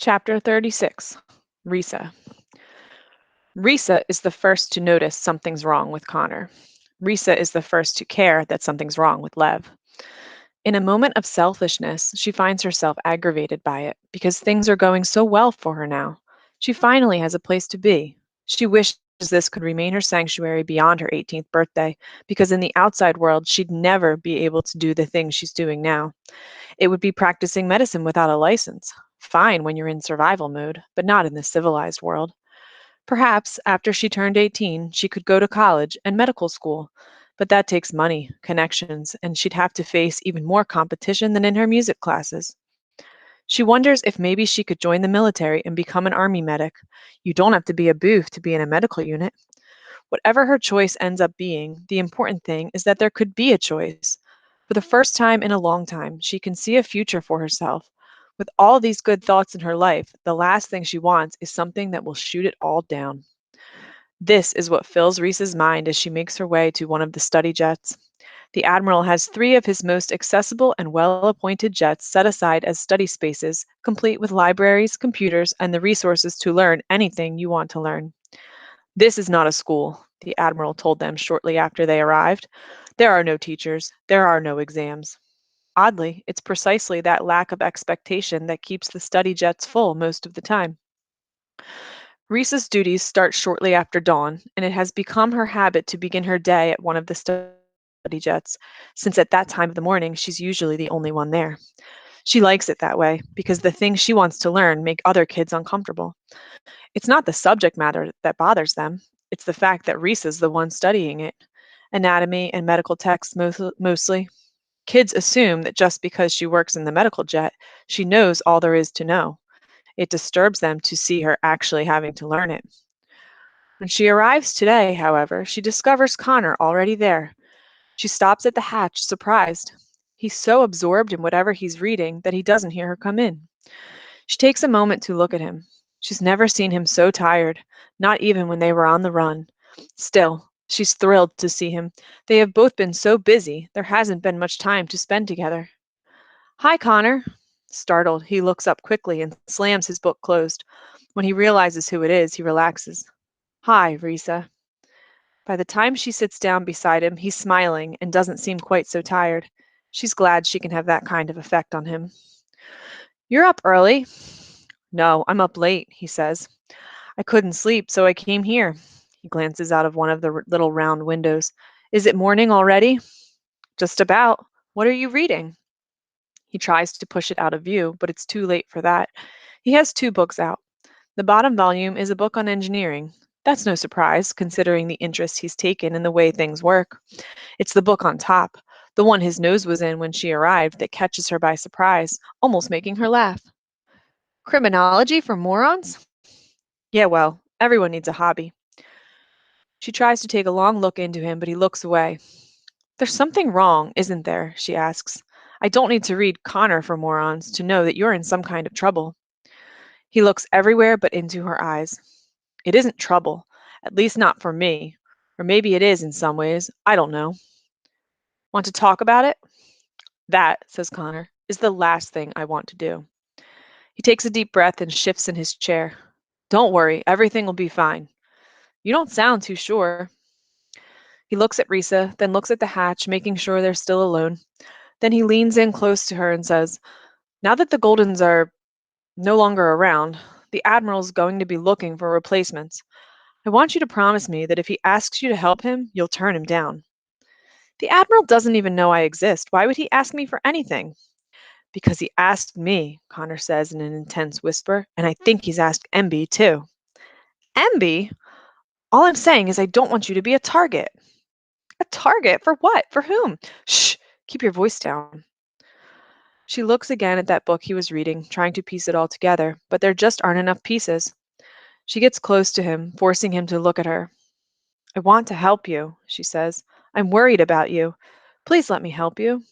Chapter 36. Risa. Risa is the first to notice something's wrong with Connor. Risa is the first to care that something's wrong with Lev. In a moment of selfishness, she finds herself aggravated by it because things are going so well for her now. She finally has a place to be. She wishes this could remain her sanctuary beyond her 18th birthday, because in the outside world, she'd never be able to do the things she's doing now. It would be practicing medicine without a license. Fine when you're in survival mode, but not in the civilized world. Perhaps after she turned 18, she could go to college and medical school, but that takes money, connections, and she'd have to face even more competition than in her music classes. She wonders if maybe she could join the military and become an army medic. You don't have to be a booth to be in a medical unit. Whatever her choice ends up being, the important thing is that there could be a choice. For the first time in a long time, she can see a future for herself. With all these good thoughts in her life, the last thing she wants is something that will shoot it all down. This is what fills Reese's mind as she makes her way to one of the study jets. The Admiral has three of his most accessible and well appointed jets set aside as study spaces, complete with libraries, computers, and the resources to learn anything you want to learn. This is not a school, the Admiral told them shortly after they arrived. There are no teachers, there are no exams. Oddly, it's precisely that lack of expectation that keeps the study jets full most of the time. Risa's duties start shortly after dawn, and it has become her habit to begin her day at one of the study jets, since at that time of the morning she's usually the only one there. She likes it that way because the things she wants to learn make other kids uncomfortable. It's not the subject matter that bothers them, it's the fact that Risa's the one studying it. Anatomy and medical texts mostly. Kids assume that just because she works in the medical jet, she knows all there is to know. It disturbs them to see her actually having to learn it. When she arrives today, however, she discovers Connor already there. She stops at the hatch, surprised. He's so absorbed in whatever he's reading that he doesn't hear her come in. She takes a moment to look at him. She's never seen him so tired, not even when they were on the run. Still, she's thrilled to see him. They have both been so busy, there hasn't been much time to spend together. Hi, Connor. Startled, he looks up quickly and slams his book closed. When he realizes who it is, he relaxes. Hi, Risa. By the time she sits down beside him, he's smiling and doesn't seem quite so tired. She's glad she can have that kind of effect on him. You're up early. No, I'm up late, he says. I couldn't sleep, so I came here. He glances out of one of the little round windows. Is it morning already? Just about. What are you reading? He tries to push it out of view, but it's too late for that. He has two books out. The bottom volume is a book on engineering. That's no surprise, considering the interest he's taken in the way things work. It's the book on top, the one his nose was in when she arrived, that catches her by surprise, almost making her laugh. Criminology for morons? Yeah, well, everyone needs a hobby. She tries to take a long look into him, but he looks away. There's something wrong, isn't there? She asks. I don't need to read Connor for morons to know that you're in some kind of trouble. He looks everywhere but into her eyes. It isn't trouble, at least not for me. Or maybe it is in some ways. I don't know. Want to talk about it? That, says Connor, is the last thing I want to do. He takes a deep breath and shifts in his chair. Don't worry, everything will be fine. You don't sound too sure. He looks at Risa, then looks at the hatch, making sure they're still alone. Then he leans in close to her and says, now that the Goldens are no longer around, the Admiral's going to be looking for replacements. I want you to promise me that if he asks you to help him, you'll turn him down. The Admiral doesn't even know I exist. Why would he ask me for anything? Because he asked me, Connor says in an intense whisper, and I think he's asked Emby too. Emby? All I'm saying is I don't want you to be a target. A target? For what? For whom? Shh! Keep your voice down. She looks again at that book he was reading, trying to piece it all together, but there just aren't enough pieces. She gets close to him, forcing him to look at her. I want to help you, she says. I'm worried about you. Please let me help you.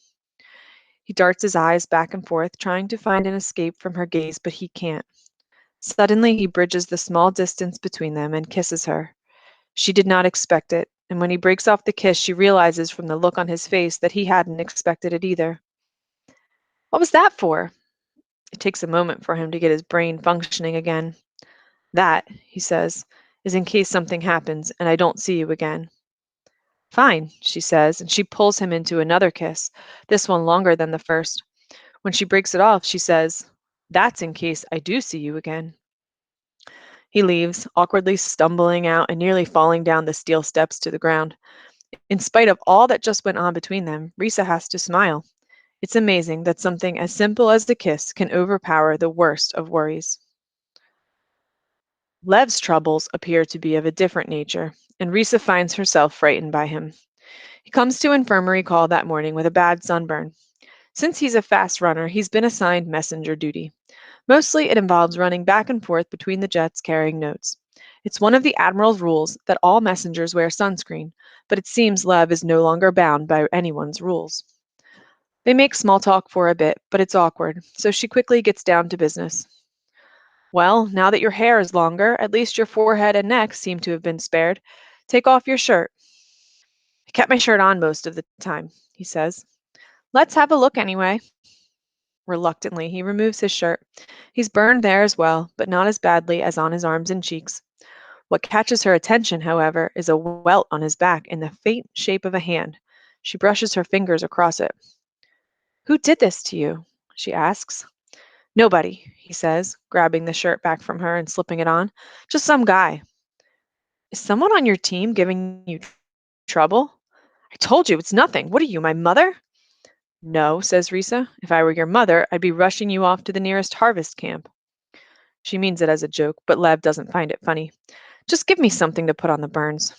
He darts his eyes back and forth, trying to find an escape from her gaze, but he can't. Suddenly, he bridges the small distance between them and kisses her. She did not expect it, and when he breaks off the kiss, she realizes from the look on his face that he hadn't expected it either. What was that for? It takes a moment for him to get his brain functioning again. That, he says, is in case something happens and I don't see you again. Fine, she says, and she pulls him into another kiss, this one longer than the first. When she breaks it off, she says, That's in case I do see you again. He leaves, awkwardly stumbling out and nearly falling down the steel steps to the ground. In spite of all that just went on between them, Risa has to smile. It's amazing that something as simple as the kiss can overpower the worst of worries. Lev's troubles appear to be of a different nature, and Risa finds herself frightened by him. He comes to infirmary call that morning with a bad sunburn. Since he's a fast runner, he's been assigned messenger duty. Mostly it involves running back and forth between the jets carrying notes. It's one of the Admiral's rules that all messengers wear sunscreen, but it seems Lev is no longer bound by anyone's rules. They make small talk for a bit, but it's awkward, so she quickly gets down to business. Well, now that your hair is longer, at least your forehead and neck seem to have been spared. Take off your shirt. I kept my shirt on most of the time, he says. Let's have a look anyway. Reluctantly, he removes his shirt. He's burned there as well, but not as badly as on his arms and cheeks. What catches her attention, however, is a welt on his back in the faint shape of a hand. She brushes her fingers across it. Who did this to you? She asks. Nobody, he says, grabbing the shirt back from her and slipping it on. Just some guy. Is someone on your team giving you trouble? I told you it's nothing. What are you, my mother? No, says Risa. If I were your mother, I'd be rushing you off to the nearest harvest camp. She means it as a joke, but Lev doesn't find it funny. Just give me something to put on the burns.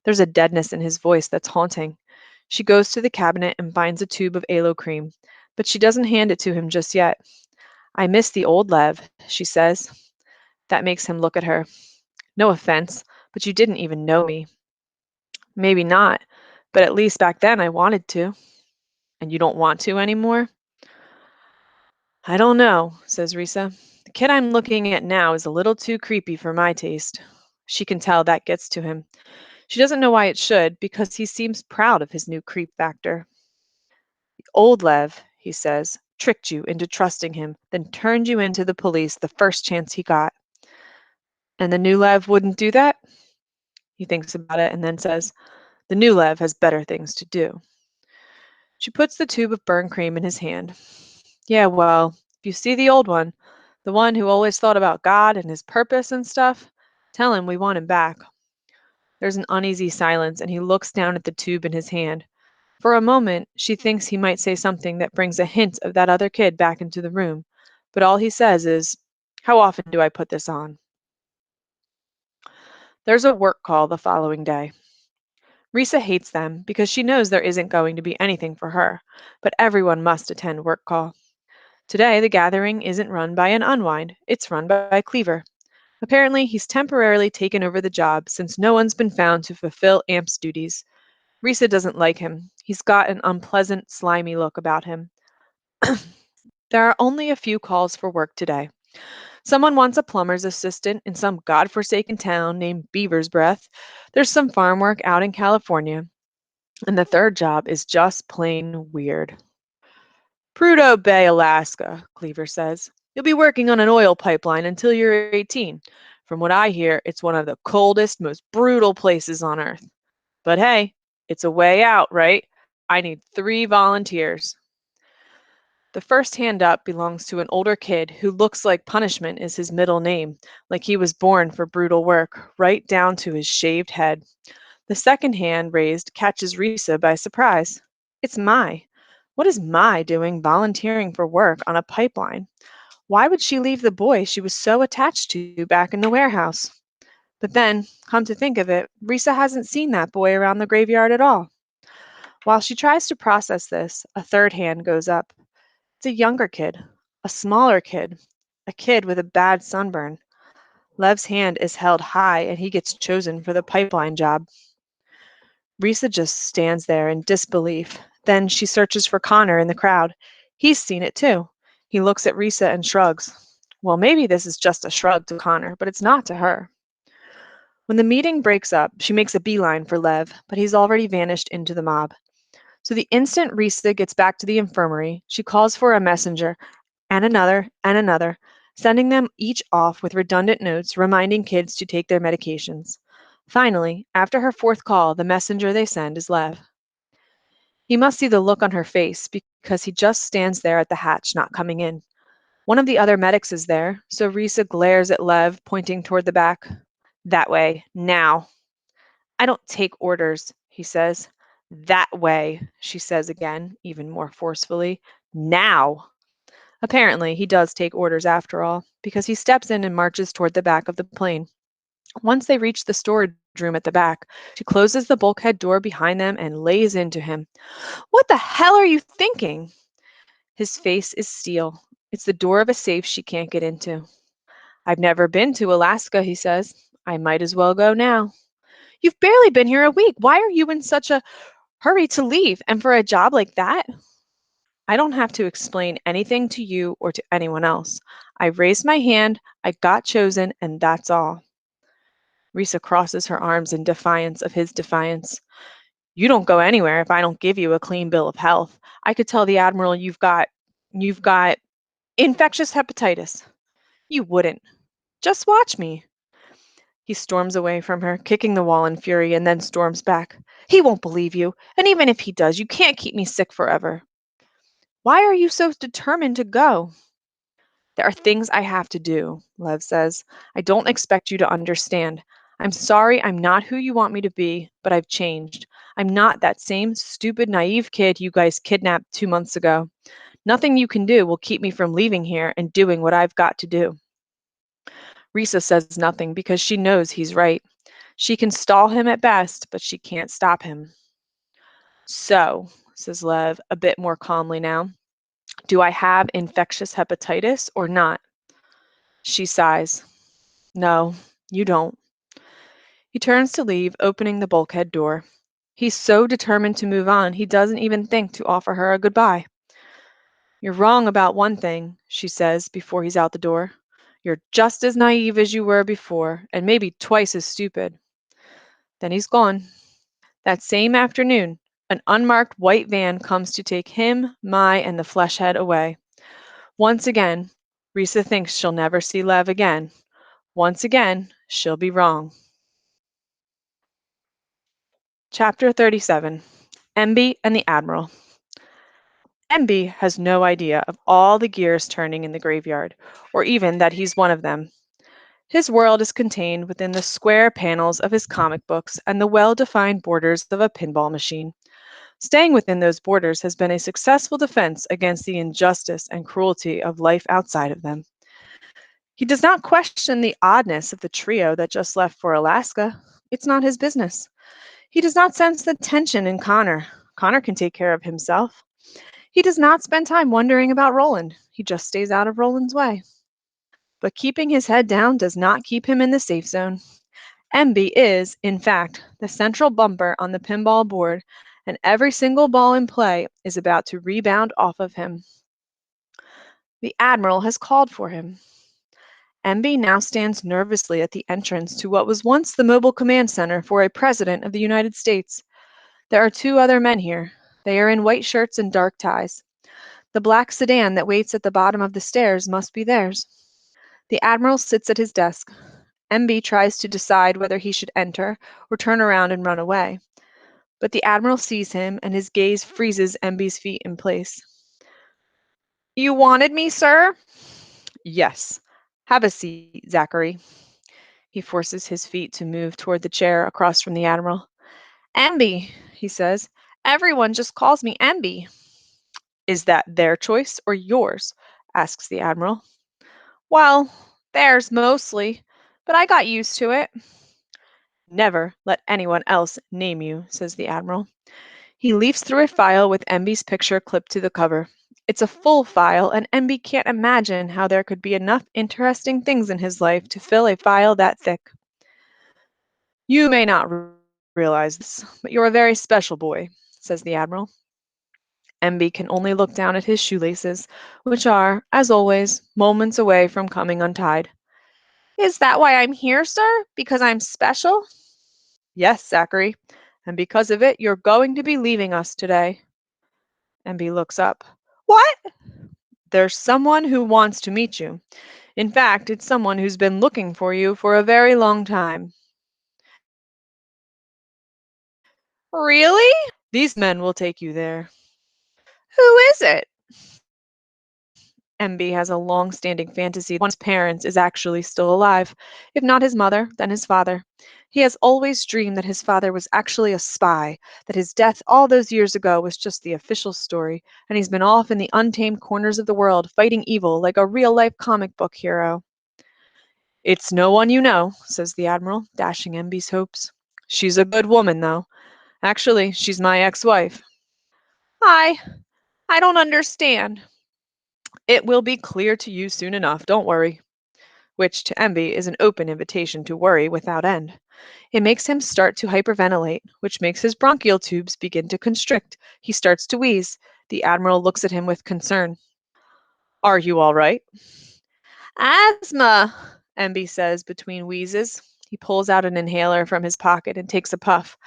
There's a deadness in his voice that's haunting. She goes to the cabinet and finds a tube of aloe cream, but she doesn't hand it to him just yet. I miss the old Lev, she says. That makes him look at her. No offense, but you didn't even know me. Maybe not, but at least back then I wanted to. And you don't want to anymore? I don't know, says Risa. The kid I'm looking at now is a little too creepy for my taste. She can tell that gets to him. She doesn't know why it should, because he seems proud of his new creep factor. Old Lev, he says, tricked you into trusting him, then turned you into the police the first chance he got. And the new Lev wouldn't do that? He thinks about it and then says, The new Lev has better things to do. She puts the tube of burn cream in his hand. Yeah, well, if you see the old one, the one who always thought about God and his purpose and stuff, tell him we want him back. There's an uneasy silence, and he looks down at the tube in his hand. For a moment, she thinks he might say something that brings a hint of that other kid back into the room, but all he says is, How often do I put this on? There's a work call the following day. Risa hates them because she knows there isn't going to be anything for her, but everyone must attend work call. Today, the gathering isn't run by an Unwind, it's run by Cleaver. Apparently, he's temporarily taken over the job since no one's been found to fulfill Amp's duties. Risa doesn't like him. He's got an unpleasant, slimy look about him. There are only a few calls for work today. Someone wants a plumber's assistant in some godforsaken town named Beaver's Breath. There's some farm work out in California. And the third job is just plain weird. Prudhoe Bay, Alaska, Cleaver says. You'll be working on an oil pipeline until you're 18. From what I hear, it's one of the coldest, most brutal places on Earth. But hey, it's a way out, right? I need 3 volunteers. The first hand up belongs to an older kid who looks like punishment is his middle name, like he was born for brutal work, right down to his shaved head. The second hand raised catches Risa by surprise. It's Mai. What is Mai doing volunteering for work on a pipeline? Why would she leave the boy she was so attached to back in the warehouse? But then, come to think of it, Risa hasn't seen that boy around the graveyard at all. While she tries to process this, a third hand goes up. It's a younger kid, a smaller kid, a kid with a bad sunburn. Lev's hand is held high and he gets chosen for the pipeline job. Risa just stands there in disbelief. Then she searches for Connor in the crowd. He's seen it too. He looks at Risa and shrugs. Well, maybe this is just a shrug to Connor, but it's not to her. When the meeting breaks up, she makes a beeline for Lev, but he's already vanished into the mob. So the instant Risa gets back to the infirmary, she calls for a messenger and another, sending them each off with redundant notes reminding kids to take their medications. Finally, after her fourth call, the messenger they send is Lev. He must see the look on her face because he just stands there at the hatch, not coming in. One of the other medics is there, so Risa glares at Lev, pointing toward the back. That way, now. I don't take orders, he says. That way, she says again, even more forcefully. Now. Apparently, he does take orders after all, because he steps in and marches toward the back of the plane. Once they reach the storage room at the back, she closes the bulkhead door behind them and lays into him. What the hell are you thinking? His face is steel. It's the door of a safe she can't get into. I've never been to Alaska, he says. I might as well go now. You've barely been here a week. Why are you in such a hurry to leave? And for a job like that? I don't have to explain anything to you or to anyone else. I raised my hand, I got chosen, and that's all. Risa crosses her arms in defiance of his defiance. You don't go anywhere if I don't give you a clean bill of health. I could tell the Admiral you've got infectious hepatitis. You wouldn't. Just watch me. He storms away from her, kicking the wall in fury, and then storms back. He won't believe you, and even if he does, you can't keep me sick forever. Why are you so determined to go? There are things I have to do, Lev says. I don't expect you to understand. I'm sorry I'm not who you want me to be, but I've changed. I'm not that same stupid, naive kid you guys kidnapped 2 months ago. Nothing you can do will keep me from leaving here and doing what I've got to do. Risa says nothing because she knows he's right. She can stall him at best, but she can't stop him. So, says Lev, a bit more calmly now, do I have infectious hepatitis or not? She sighs. No, you don't. He turns to leave, opening the bulkhead door. He's so determined to move on, he doesn't even think to offer her a goodbye. You're wrong about one thing, she says before he's out the door. You're just as naive as you were before, and maybe twice as stupid. Then he's gone. That same afternoon, an unmarked white van comes to take him, Mai, and the fleshhead away. Once again, Risa thinks she'll never see Lev again. Once again, she'll be wrong. Chapter 37. Emby and the Admiral. Emby has no idea of all the gears turning in the graveyard, or even that he's one of them. His world is contained within the square panels of his comic books and the well-defined borders of a pinball machine. Staying within those borders has been a successful defense against the injustice and cruelty of life outside of them. He does not question the oddness of the trio that just left for Alaska. It's not his business. He does not sense the tension in Connor. Connor can take care of himself. He does not spend time wondering about Roland. He just stays out of Roland's way. But keeping his head down does not keep him in the safe zone. Emby is, in fact, the central bumper on the pinball board, and every single ball in play is about to rebound off of him. The Admiral has called for him. Emby now stands nervously at the entrance to what was once the mobile command center for a president of the United States. There are two other men here. They are in white shirts and dark ties. The black sedan that waits at the bottom of the stairs must be theirs. The Admiral sits at his desk. Emby tries to decide whether he should enter or turn around and run away. But the Admiral sees him, and his gaze freezes Emby's feet in place. You wanted me, sir? Yes. Have a seat, Zachary. He forces his feet to move toward the chair across from the Admiral. Emby, he says. Everyone just calls me Emby. Is that their choice or yours? Asks the Admiral. Well, theirs mostly, but I got used to it. Never let anyone else name you, says the Admiral. He leafs through a file with Emby's picture clipped to the cover. It's a full file, and Emby can't imagine how there could be enough interesting things in his life to fill a file that thick. You may not realize this, but you're a very special boy, says the Admiral. Emby can only look down at his shoelaces, which are, as always, moments away from coming untied. Is that why I'm here, sir? Because I'm special? Yes, Zachary, and because of it, you're going to be leaving us today. Emby looks up. What? There's someone who wants to meet you. In fact, it's someone who's been looking for you for a very long time. Really? These men will take you there. Who is it? MB has a long-standing fantasy that one of his parents is actually still alive. If not his mother, then his father. He has always dreamed that his father was actually a spy, that his death all those years ago was just the official story, and he's been off in the untamed corners of the world fighting evil like a real-life comic book hero. It's no one you know, says the Admiral, dashing MB's hopes. She's a good woman, though. Actually, she's my ex-wife. I I don't understand. It will be clear to you soon enough, don't worry. Which to MB is an open invitation to worry without end. It makes him start to hyperventilate, which makes his bronchial tubes begin to constrict. He starts to wheeze. The Admiral looks at him with concern. Are you all right? Asthma, MB says between wheezes. He pulls out an inhaler from his pocket and takes a puff.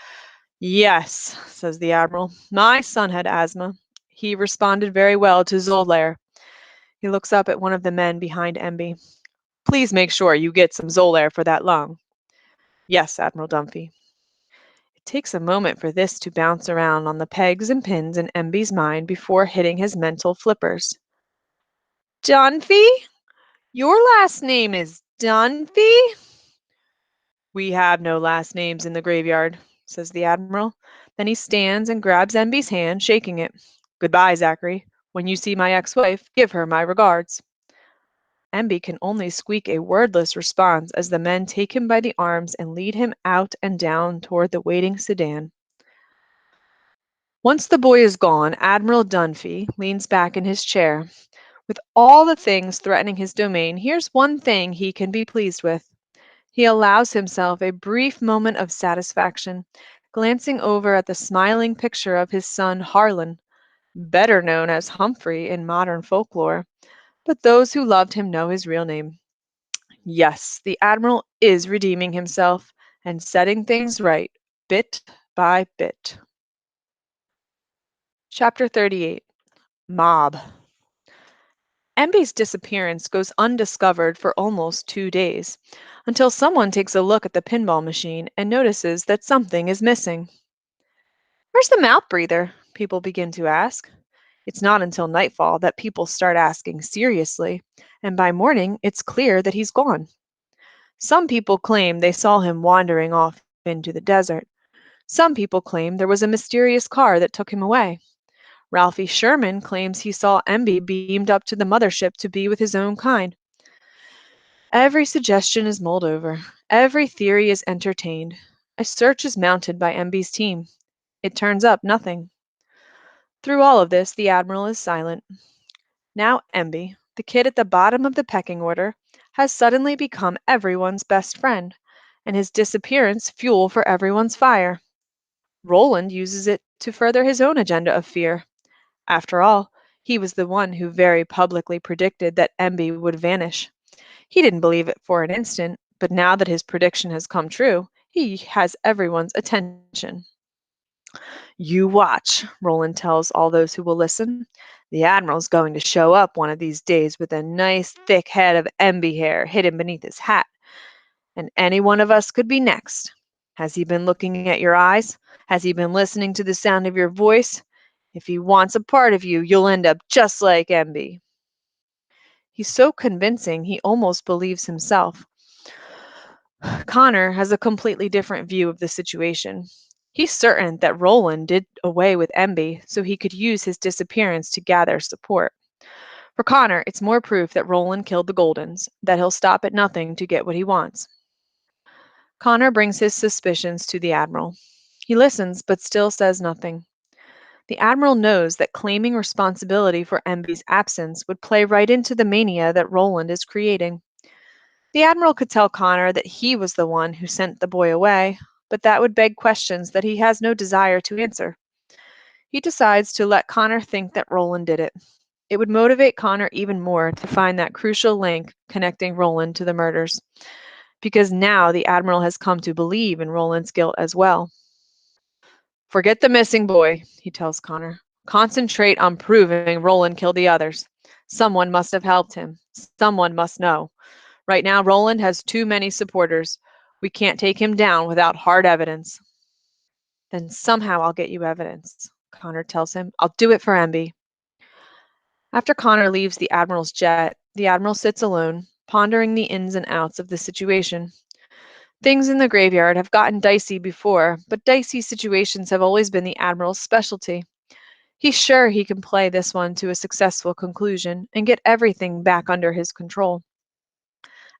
Yes, says the Admiral. My son had asthma. He responded very well to Xolair. He looks up at one of the men behind MB. Please make sure you get some Xolair for that lung. Yes, Admiral Dunphy. It takes a moment for this to bounce around on the pegs and pins in MB's mind before hitting his mental flippers. Dunphy? Your last name is Dunphy? We have no last names in the graveyard, says the Admiral. Then he stands and grabs MB's hand, shaking it. Goodbye, Zachary. When you see my ex-wife, give her my regards. MB can only squeak a wordless response as the men take him by the arms and lead him out and down toward the waiting sedan. Once the boy is gone, Admiral Dunphy leans back in his chair. With all the things threatening his domain, here's one thing he can be pleased with. He allows himself a brief moment of satisfaction, glancing over at the smiling picture of his son Harlan, better known as Humphrey in modern folklore, but those who loved him know his real name. Yes, the Admiral is redeeming himself and setting things right, bit by bit. Chapter 38. Mob. MB's disappearance goes undiscovered for almost 2 days, until someone takes a look at the pinball machine and notices that something is missing. Where's the mouth breather? People begin to ask. It's not until nightfall that people start asking seriously, and by morning it's clear that he's gone. Some people claim they saw him wandering off into the desert. Some people claim there was a mysterious car that took him away. Ralphie Sherman claims he saw MB beamed up to the mothership to be with his own kind. Every suggestion is mulled over. Every theory is entertained. A search is mounted by MB's team. It turns up nothing. Through all of this, the Admiral is silent. Now MB, the kid at the bottom of the pecking order, has suddenly become everyone's best friend, and his disappearance fuel for everyone's fire. Roland uses it to further his own agenda of fear. After all, he was the one who very publicly predicted that MB would vanish. He didn't believe it for an instant, but now that his prediction has come true, he has everyone's attention. You watch, Roland tells all those who will listen. The Admiral's going to show up one of these days with a nice thick head of MB hair hidden beneath his hat, and any one of us could be next. Has he been looking at your eyes? Has he been listening to the sound of your voice? If he wants a part of you, you'll end up just like MB. He's so convincing, he almost believes himself. Connor has a completely different view of the situation. He's certain that Roland did away with MB so he could use his disappearance to gather support. For Connor, it's more proof that Roland killed the Goldens, that he'll stop at nothing to get what he wants. Connor brings his suspicions to the Admiral. He listens, but still says nothing. The Admiral knows that claiming responsibility for MB's absence would play right into the mania that Roland is creating. The Admiral could tell Connor that he was the one who sent the boy away, but that would beg questions that he has no desire to answer. He decides to let Connor think that Roland did it. It would motivate Connor even more to find that crucial link connecting Roland to the murders, because now the Admiral has come to believe in Roland's guilt as well. Forget the missing boy, he tells Connor. Concentrate on proving Roland killed the others. Someone must have helped him. Someone must know. Right now, Roland has too many supporters. We can't take him down without hard evidence. Then somehow I'll get you evidence, Connor tells him. I'll do it for Emby. After Connor leaves the Admiral's jet, the Admiral sits alone, pondering the ins and outs of the situation. Things in the graveyard have gotten dicey before, but dicey situations have always been the Admiral's specialty. He's sure he can play this one to a successful conclusion and get everything back under his control.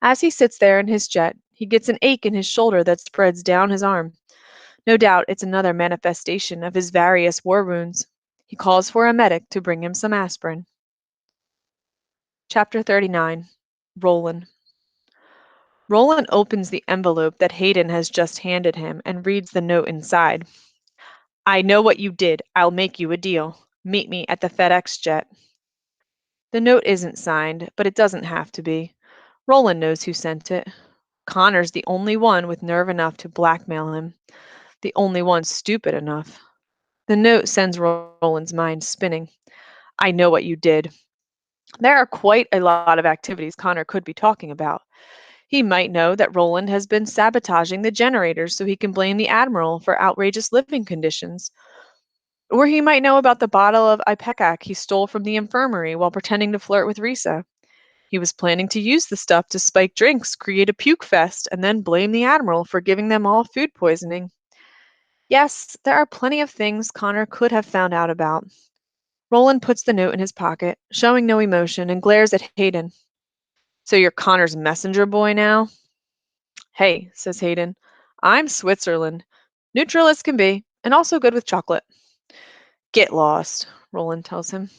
As he sits there in his jet, he gets an ache in his shoulder that spreads down his arm. No doubt it's another manifestation of his various war wounds. He calls for a medic to bring him some aspirin. Chapter 39. Roland. Roland opens the envelope that Hayden has just handed him and reads the note inside. I know what you did. I'll make you a deal. Meet me at the FedEx jet. The note isn't signed, but it doesn't have to be. Roland knows who sent it. Connor's the only one with nerve enough to blackmail him. The only one stupid enough. The note sends Roland's mind spinning. I know what you did. There are quite a lot of activities Connor could be talking about. He might know that Roland has been sabotaging the generators so he can blame the Admiral for outrageous living conditions. Or he might know about the bottle of ipecac he stole from the infirmary while pretending to flirt with Risa. He was planning to use the stuff to spike drinks, create a puke fest, and then blame the Admiral for giving them all food poisoning. Yes, there are plenty of things Connor could have found out about. Roland puts the note in his pocket, showing no emotion, and glares at Hayden. So you're Connor's messenger boy now? Hey, says Hayden. I'm Switzerland. Neutral as can be, and also good with chocolate. Get lost, Roland tells him.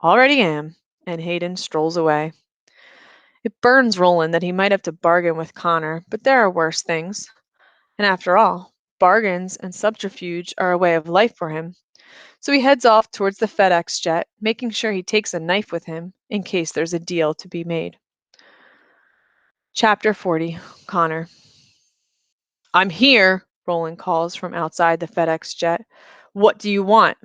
Already am, and Hayden strolls away. It burns Roland that he might have to bargain with Connor, but there are worse things. And after all, bargains and subterfuge are a way of life for him. So he heads off towards the FedEx jet, making sure he takes a knife with him in case there's a deal to be made. Chapter 40. Connor. I'm here, Roland calls from outside the FedEx jet. What do you want?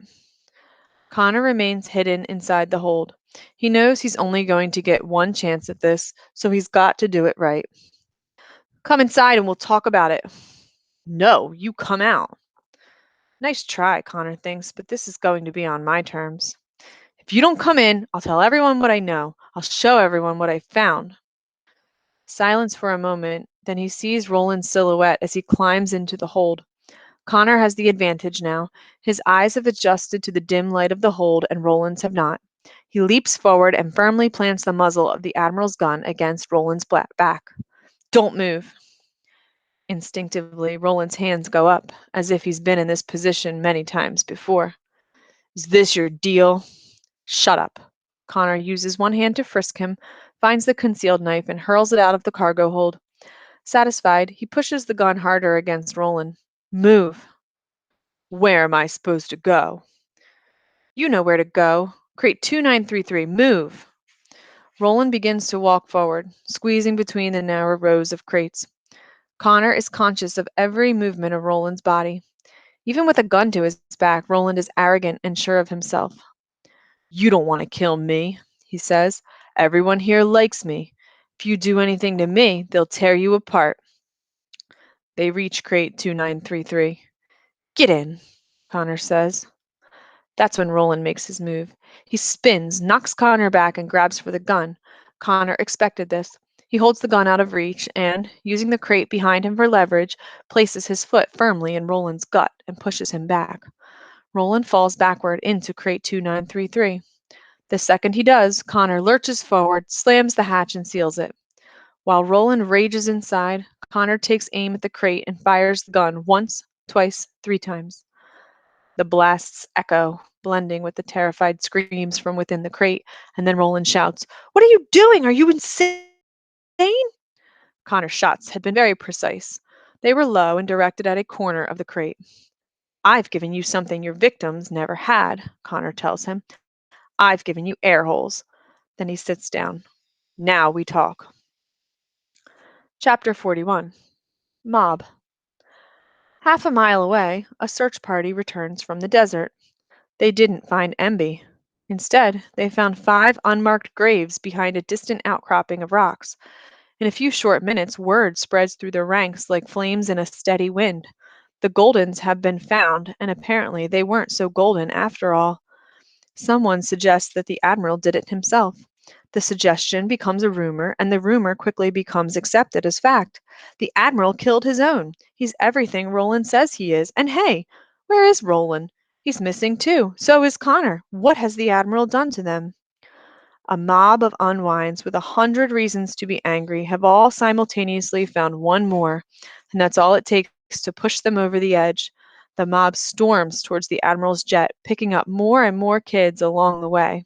Connor remains hidden inside the hold. He knows he's only going to get one chance at this, so he's got to do it right. Come inside and we'll talk about it. No, you come out. Nice try, Connor thinks, but this is going to be on my terms. If you don't come in, I'll tell everyone what I know. I'll show everyone what I found. Silence for a moment, then he sees Roland's silhouette as he climbs into the hold. Connor has the advantage now. His eyes have adjusted to the dim light of the hold, and Roland's have not. He leaps forward and firmly plants the muzzle of the Admiral's gun against Roland's back. Don't move. Instinctively, Roland's hands go up, as if he's been in this position many times before. Is this your deal? Shut up. Connor uses one hand to frisk him, finds the concealed knife, and hurls it out of the cargo hold. Satisfied, he pushes the gun harder against Roland. Move. Where am I supposed to go? You know where to go. Crate 2933, move. Roland begins to walk forward, squeezing between the narrow rows of crates. Connor is conscious of every movement of Roland's body. Even with a gun to his back, Roland is arrogant and sure of himself. You don't want to kill me, he says. Everyone here likes me. If you do anything to me, they'll tear you apart. They reach crate 2933. Get in, Connor says. That's when Roland makes his move. He spins, knocks Connor back, and grabs for the gun. Connor expected this. He holds the gun out of reach and, using the crate behind him for leverage, places his foot firmly in Roland's gut and pushes him back. Roland falls backward into crate 2933. The second he does, Connor lurches forward, slams the hatch, and seals it. While Roland rages inside, Connor takes aim at the crate and fires the gun once, twice, 3 times. The blasts echo, blending with the terrified screams from within the crate, and then Roland shouts, What are you doing? Are you insane? Connor's shots had been very precise. They were low and directed at a corner of the crate. I've given you something your victims never had, Connor tells him. I've given you air holes. Then he sits down. Now we talk. Chapter 41. Mob. Half a mile away, a search party returns from the desert. They didn't find Emby. Instead, they found 5 unmarked graves behind a distant outcropping of rocks. In a few short minutes, word spreads through their ranks like flames in a steady wind. The Goldens have been found, and apparently they weren't so golden after all. Someone suggests that the admiral did it himself. The suggestion becomes a rumor, and the rumor quickly becomes accepted as fact. The admiral killed his own. He's everything Roland says he is. And hey, where is Roland? He's missing too. So is Connor. What has the admiral done to them? A mob of unwinds with 100 reasons to be angry have all simultaneously found one more, and that's all it takes to push them over the edge. The mob storms towards the admiral's jet, picking up more and more kids along the way.